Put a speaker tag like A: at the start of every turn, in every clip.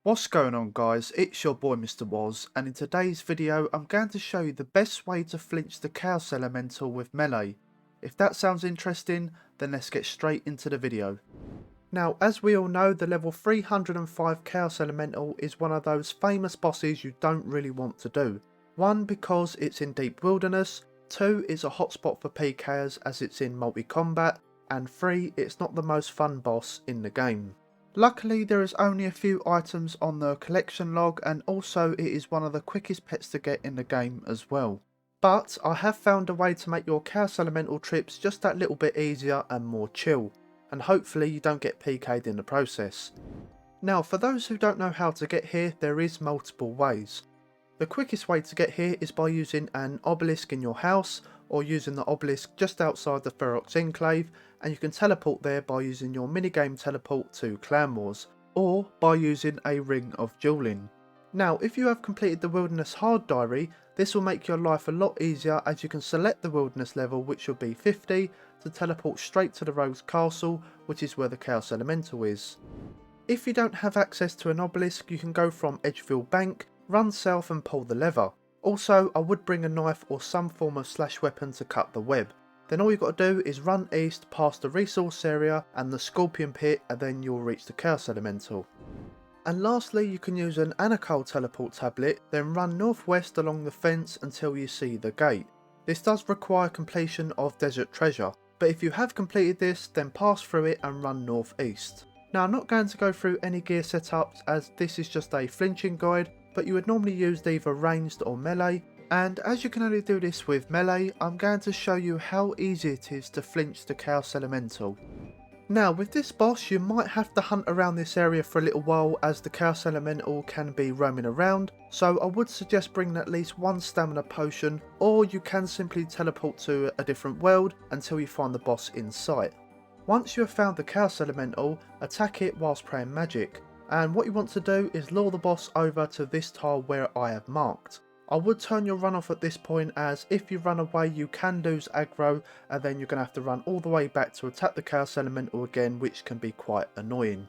A: What's going on, guys? It's your boy Mr. Woz, and in today's video I'm going to show you the best way to flinch the Chaos Elemental with melee. If that sounds interesting, then let's get straight into the video. Now, as we all know, the level 305 Chaos Elemental is one of those famous bosses you don't really want to do. 1, because it's in deep wilderness, 2, it's a hotspot for PKers as it's in multi-combat, and 3, it's not the most fun boss in the game. Luckily, there is only a few items on the collection log, and also it is one of the quickest pets to get in the game as well. But I have found a way to make your Chaos Elemental trips just that little bit easier and more chill, and hopefully you don't get PK'd in the process. Now, for those who don't know how to get here, there is multiple ways. The quickest way to get here is by using an obelisk in your house, or using the obelisk just outside the Ferox Enclave, and you can teleport there by using your minigame teleport to Clan Wars, or by using a Ring of Dueling. Now, if you have completed the Wilderness Hard Diary, this will make your life a lot easier as you can select the Wilderness level, which will be 50, to teleport straight to the Rogue's Castle, which is where the Chaos Elemental is. If you don't have access to an obelisk, you can go from Edgeville Bank, run south and pull the lever. Also, I would bring a knife or some form of slash weapon to cut the web. Then all you got to do is run east past the resource area and the Scorpion Pit, and then you'll reach the Chaos Elemental. And lastly, you can use an Annakarl teleport tablet, then run northwest along the fence until you see the gate. This does require completion of Desert Treasure, but if you have completed this, then pass through it and run northeast. Now, I'm not going to go through any gear setups as this is just a flinching guide, but you would normally use either ranged or melee, and as you can only do this with melee, I'm going to show you how easy it is to flinch the Chaos Elemental. Now, with this boss you might have to hunt around this area for a little while as the Chaos Elemental can be roaming around, so I would suggest bringing at least one stamina potion, or you can simply teleport to a different world until you find the boss in sight. Once you have found the Chaos Elemental, attack it whilst praying magic, and what you want to do is lure the boss over to this tile where I have marked. I would turn your run off at this point, as if you run away you can lose aggro and then you're going to have to run all the way back to attack the Chaos Elemental again, which can be quite annoying.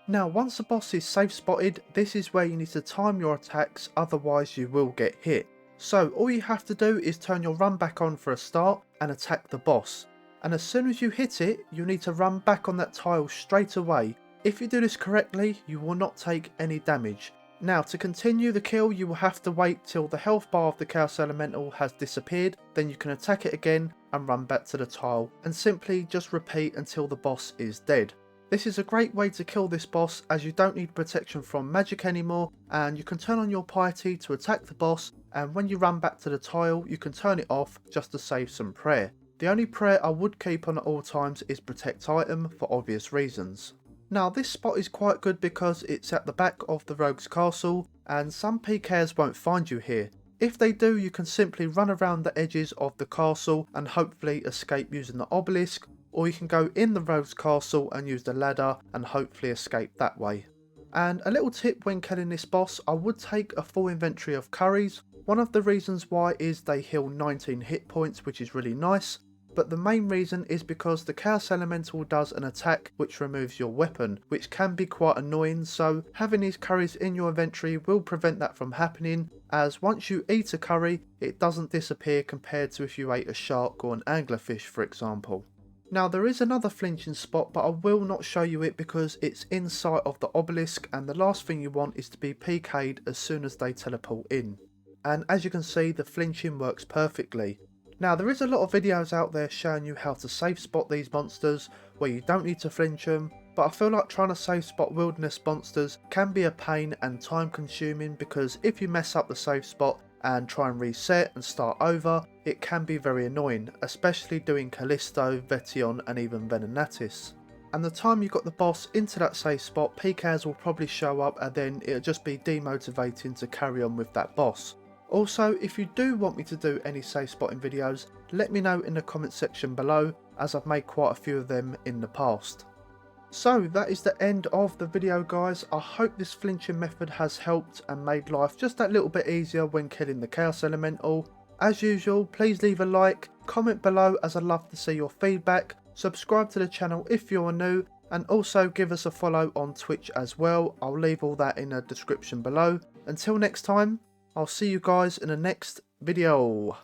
A: Now, once the boss is safe spotted, this is where you need to time your attacks, otherwise you will get hit. So all you have to do is turn your run back on for a start and attack the boss. And as soon as you hit it, you need to run back on that tile straight away. If you do this correctly, you will not take any damage. Now, to continue the kill, you will have to wait till the health bar of the Chaos Elemental has disappeared, then you can attack it again and run back to the tile, and simply just repeat until the boss is dead. This is a great way to kill this boss as you don't need protection from magic anymore, and you can turn on your piety to attack the boss, and when you run back to the tile you can turn it off just to save some prayer. The only prayer I would keep on at all times is protect item for obvious reasons. Now, this spot is quite good because it's at the back of the Rogue's Castle and some PKers won't find you here. If they do, you can simply run around the edges of the castle and hopefully escape using the obelisk, or you can go in the Rogue's Castle and use the ladder and hopefully escape that way. And a little tip when killing this boss, I would take a full inventory of curries. One of the reasons why is they heal 19 hit points, which is really nice. But the main reason is because the Chaos Elemental does an attack which removes your weapon, which can be quite annoying, so having these curries in your inventory will prevent that from happening, as once you eat a curry it doesn't disappear compared to if you ate a shark or an anglerfish, for example. Now, there is another flinching spot, but I will not show you it because it's inside of the obelisk, and the last thing you want is to be PK'd as soon as they teleport in. And as you can see, the flinching works perfectly. Now, there is a lot of videos out there showing you how to safe spot these monsters where you don't need to flinch them, but I feel like trying to safe spot wilderness monsters can be a pain and time consuming, because if you mess up the safe spot and try and reset and start over, it can be very annoying, especially doing Callisto, Vetion and even Venenatis. And the time you got the boss into that safe spot, PKs will probably show up and then it'll just be demotivating to carry on with that boss. Also, if you do want me to do any safe spotting videos, let me know in the comment section below, as I've made quite a few of them in the past. So that is the end of the video, guys. I hope this flinching method has helped and made life just that little bit easier when killing the Chaos Elemental. As usual, please leave a like, comment below as I'd love to see your feedback, subscribe to the channel if you're new, And also give us a follow on Twitch as well. I'll leave all that in the description below. Until next time, I'll see you guys in the next video.